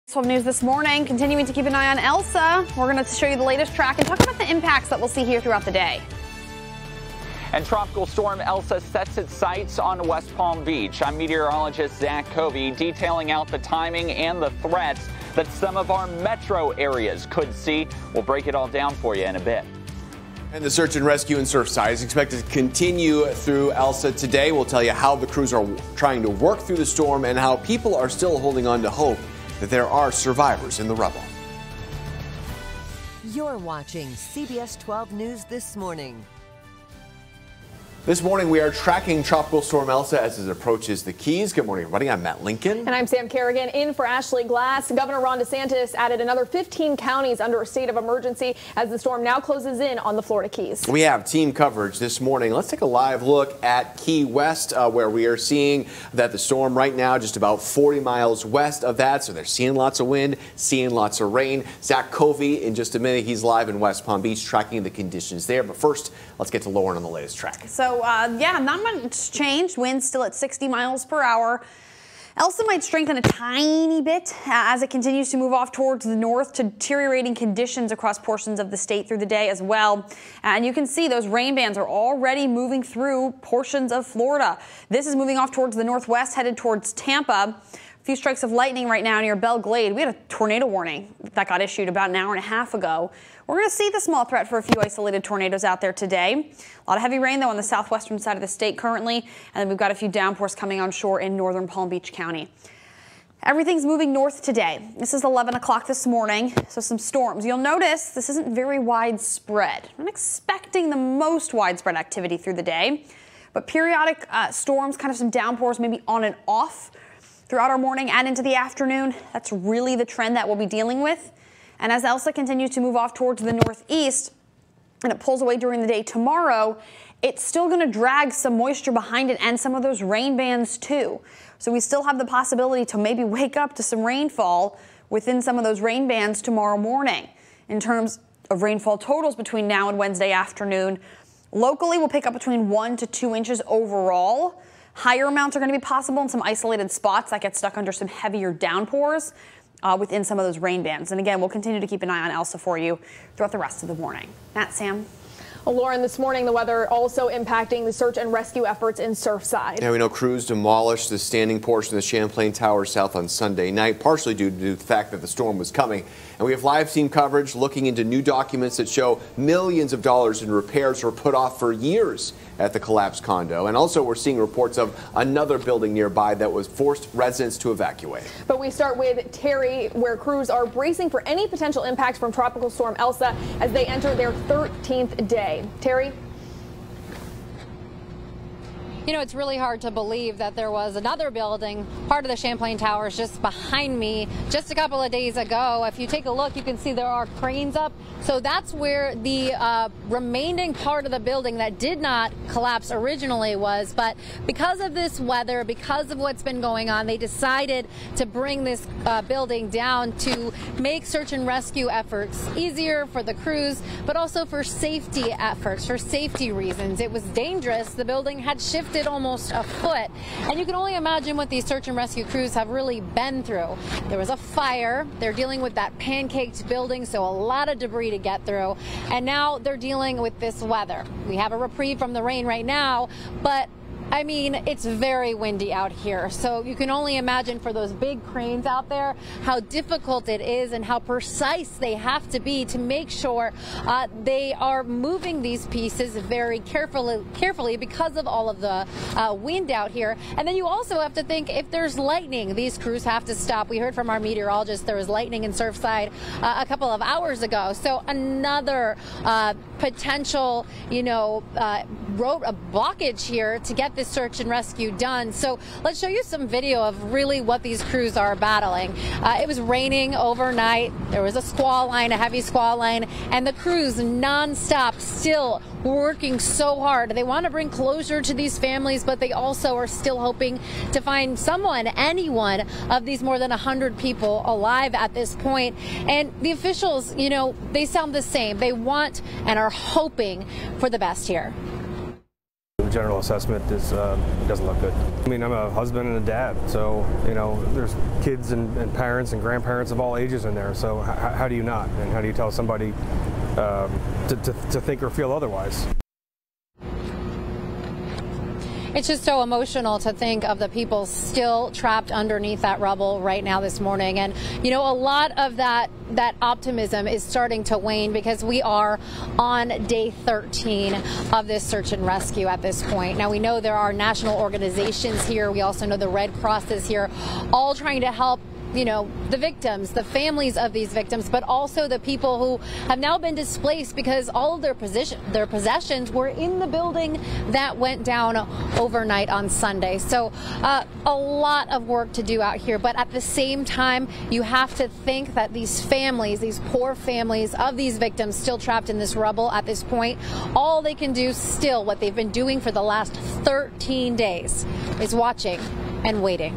12 News this morning, continuing to keep an eye on Elsa. We're going to show you the latest track and talk about the impacts that we'll see here throughout the day. And Tropical Storm Elsa sets its sights on West Palm Beach. I'm meteorologist Zach Covey detailing out the timing and the threats that some of our metro areas could see. We'll break it all down for you in a bit. And the search and rescue in Surfside is expected to continue through Elsa today. We'll tell you how the crews are trying to work through the storm and how people are still holding on to hope that there are survivors in the rubble. You're watching CBS 12 News this morning. This morning, we are tracking Tropical Storm Elsa as it approaches the Keys. Good morning, everybody. I'm Matt Lincoln. And I'm Sam Kerrigan, in for Ashley Glass. Governor Ron DeSantis added another 15 counties under a state of emergency as the storm now closes in on the Florida Keys. We have team coverage this morning. Let's take a live look at Key West, where we are seeing that the storm right now just about 40 miles west of that. So they're seeing lots of wind, seeing lots of rain. Zach Covey, in just a minute, he's live in West Palm Beach tracking the conditions there. But first, let's get to Lauren on the latest track. So, yeah, not much change. Winds still at 60 miles per hour. Elsa might strengthen a tiny bit as it continues to move off towards the north, to deteriorating conditions across portions of the state through the day as well. And you can see those rain bands are already moving through portions of Florida. This is moving off towards the northwest, headed towards Tampa. A few strikes of lightning right now near Belle Glade. We had a tornado warning that got issued about an hour and a half ago. We're going to see the small threat for a few isolated tornadoes out there today. A lot of heavy rain, though, on the southwestern side of the state currently. And then we've got a few downpours coming on shore in northern Palm Beach County. Everything's moving north today. This is 11 o'clock this morning, so some storms. You'll notice this isn't very widespread. I'm expecting the most widespread activity through the day, but periodic storms, kind of some downpours, maybe on and off throughout our morning and into the afternoon. That's really the trend that we'll be dealing with. And as Elsa continues to move off towards the northeast and it pulls away during the day tomorrow, it's still going to drag some moisture behind it and some of those rain bands too. So we still have the possibility to maybe wake up to some rainfall within some of those rain bands tomorrow morning. In terms of rainfall totals between now and Wednesday afternoon, locally we'll pick up between 1 to 2 inches overall. Higher amounts are going to be possible in some isolated spots that get stuck under some heavier downpours within some of those rain bands. And again, we'll continue to keep an eye on Elsa for you throughout the rest of the morning. Matt, Sam. Well, Lauren, this morning the weather also impacting the search and rescue efforts in Surfside. Yeah, we know crews demolished the standing portion of the Champlain Tower South on Sunday night, partially due to the fact that the storm was coming. And we have live team coverage looking into new documents that show millions of dollars in repairs were put off for years at the collapsed condo. And also we're seeing reports of another building nearby that was forced residents to evacuate. But we start with Terry, where crews are bracing for any potential impacts from Tropical Storm Elsa as they enter their 13th day. Terry? You know, it's really hard to believe that there was another building, part of the Champlain Towers, just behind me just a couple of days ago. If you take a look, you can see there are cranes up. So that's where the remaining part of the building that did not collapse originally was. But because of this weather, because of what's been going on, they decided to bring this building down to make search and rescue efforts easier for the crews, but also for safety efforts, for safety reasons. It was dangerous. The building had shifted almost a foot, and you can only imagine what these search and rescue crews have really been through. There was a fire. They're dealing with that pancaked building, so a lot of debris to get through, and now they're dealing with this weather. We have a reprieve from the rain right now, but I mean, it's very windy out here, so you can only imagine for those big cranes out there how difficult it is and how precise they have to be to make sure they are moving these pieces very carefully because of all of the wind out here. And then you also have to think, if there's lightning, these crews have to stop. We heard from our meteorologist there was lightning in Surfside a couple of hours ago, so another potential, road blockage here to get this search and rescue done. So let's show you some video of really what these crews are battling. It was raining overnight. There was a squall line, a heavy squall line, and the crews nonstop still working so hard. They want to bring closure to these families, but they also are still hoping to find someone, anyone of these more than 100 people alive at this point. And the officials, they sound the same. They want and are hoping for the best here. the general assessment is it doesn't look good. I mean, I'm a husband and a dad, so there's kids and parents and grandparents of all ages in there. So how do you not? And how do you tell somebody to think or feel otherwise? It's just so emotional to think of the people still trapped underneath that rubble right now this morning. And, a lot of that optimism is starting to wane because we are on day 13 of this search and rescue at this point. Now, we know there are national organizations here. We also know the Red Cross is here, all trying to help the victims, the families of these victims, but also the people who have now been displaced because all of their possessions were in the building that went down overnight on Sunday. So a lot of work to do out here. But at the same time, you have to think that these families, these poor families of these victims still trapped in this rubble at this point, all they can do still, what they've been doing for the last 13 days, is watching and waiting.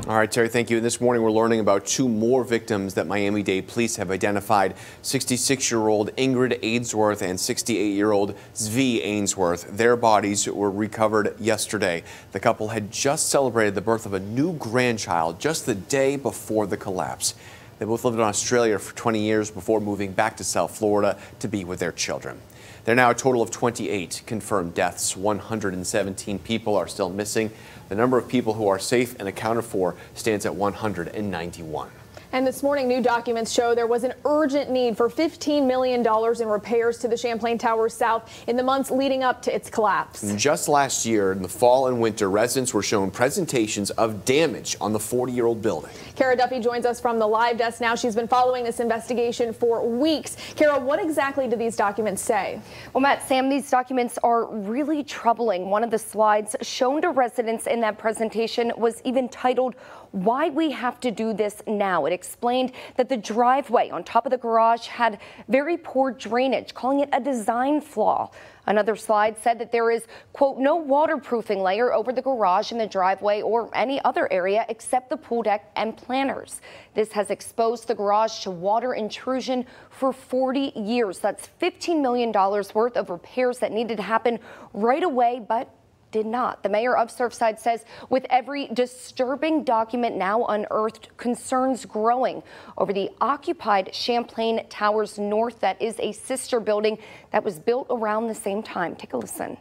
All right, Terry, thank you. And this morning we're learning about 2 more victims that Miami-Dade police have identified. 66-year-old Ingrid Ainsworth and 68-year-old Zvi Ainsworth. Their bodies were recovered yesterday. The couple had just celebrated the birth of a new grandchild just the day before the collapse. They both lived in Australia for 20 years before moving back to South Florida to be with their children. There are now a total of 28 confirmed deaths. 117 people are still missing. The number of people who are safe and accounted for stands at 191. And this morning, new documents show there was an urgent need for $15 million in repairs to the Champlain Towers South in the months leading up to its collapse. And just last year, in the fall and winter, residents were shown presentations of damage on the 40-year-old building. Kara Duffy joins us from the live desk now. She's been following this investigation for weeks. Kara, what exactly do these documents say? Well, Matt, Sam, these documents are really troubling. One of the slides shown to residents in that presentation was even titled, "Why We Have to Do This Now." It explained that the driveway on top of the garage had very poor drainage, calling it a design flaw. Another slide said that there is, quote, no waterproofing layer over the garage in the driveway or any other area except the pool deck and planters. This has exposed the garage to water intrusion for 40 years. That's $15 million worth of repairs that needed to happen right away, but did not. The mayor of Surfside says with every disturbing document now unearthed, concerns growing over the occupied Champlain Towers North. That is a sister building that was built around the same time. Take a listen.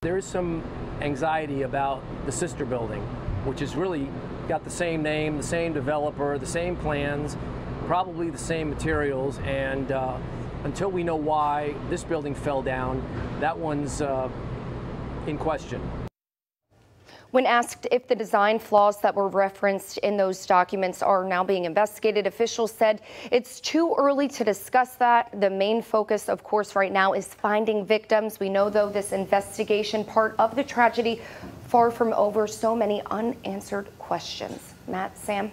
There is some anxiety about the sister building, which has really got the same name, the same developer, the same plans, probably the same materials, and until we know why this building fell down, that one's in question. When asked if the design flaws that were referenced in those documents are now being investigated, officials said it's too early to discuss that. The main focus, of course, right now is finding victims. We know, though, this investigation part of the tragedy far from over. So many unanswered questions. Matt, Sam?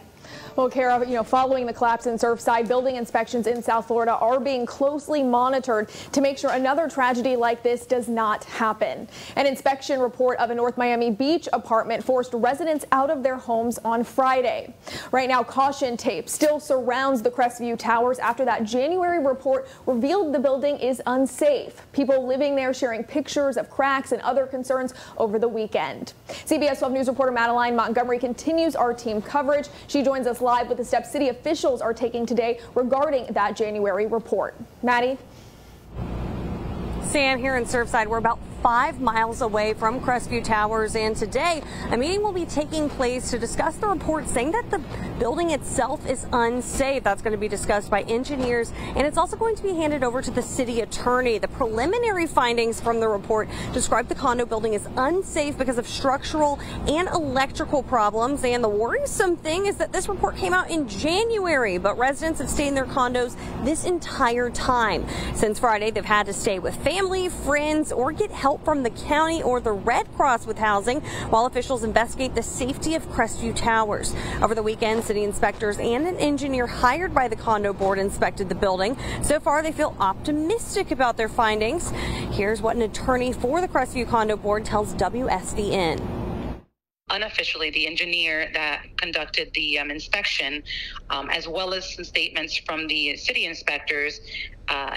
Well, Kara, following the collapse in Surfside, building inspections in South Florida are being closely monitored to make sure another tragedy like this does not happen. An inspection report of a North Miami Beach apartment forced residents out of their homes on Friday. Right now, caution tape still surrounds the Crestview Towers after that January report revealed the building is unsafe. People living there sharing pictures of cracks and other concerns over the weekend. CBS 12 News reporter Madeline Montgomery continues our team coverage. She joins us live with the steps city officials are taking today regarding that January report. Maddie? Sam, here in Surfside, we're about 5 miles away from Crestview Towers, and today a meeting will be taking place to discuss the report saying that the building itself is unsafe. That's going to be discussed by engineers, and it's also going to be handed over to the city attorney. The preliminary findings from the report describe the condo building as unsafe because of structural and electrical problems, and the worrisome thing is that this report came out in January, but residents have stayed in their condos this entire time. Since Friday, they've had to stay with family, friends, or get help from the county or the Red Cross with housing while officials investigate the safety of Crestview Towers. Over the weekend, city inspectors and an engineer hired by the condo board inspected the building. So far, they feel optimistic about their findings. Here's what an attorney for the Crestview Condo Board tells WSVN. unofficially, the engineer that conducted the inspection, as well as some statements from the city inspectors.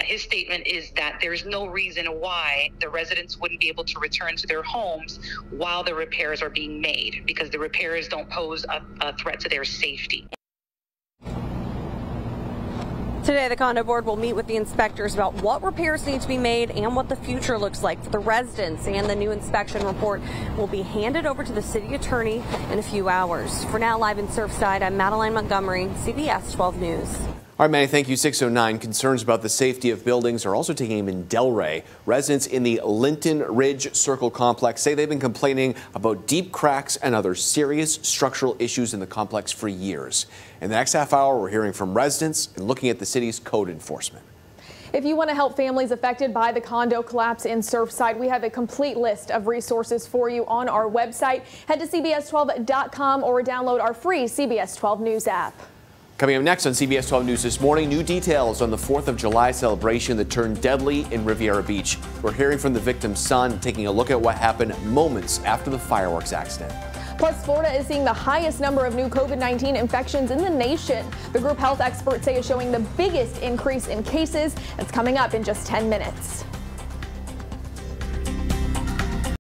His statement is that there's no reason why the residents wouldn't be able to return to their homes while the repairs are being made, because the repairs don't pose a threat to their safety. Today, the condo board will meet with the inspectors about what repairs need to be made and what the future looks like for the residents. And the new inspection report will be handed over to the city attorney in a few hours. For now, live in Surfside, I'm Madeline Montgomery, CBS 12 News. All right, Manny, thank you. 609. Concerns about the safety of buildings are also taking aim in Delray. Residents in the Linton Ridge Circle complex say they've been complaining about deep cracks and other serious structural issues in the complex for years. In the next half hour, we're hearing from residents and looking at the city's code enforcement. If you want to help families affected by the condo collapse in Surfside, we have a complete list of resources for you on our website. Head to CBS12.com or download our free CBS 12 News app. Coming up next on CBS 12 News this morning, new details on the 4th of July celebration that turned deadly in Riviera Beach. We're hearing from the victim's son, taking a look at what happened moments after the fireworks accident. Plus, Florida is seeing the highest number of new COVID-19 infections in the nation. The group health experts say is showing the biggest increase in cases. It's coming up in just 10 minutes.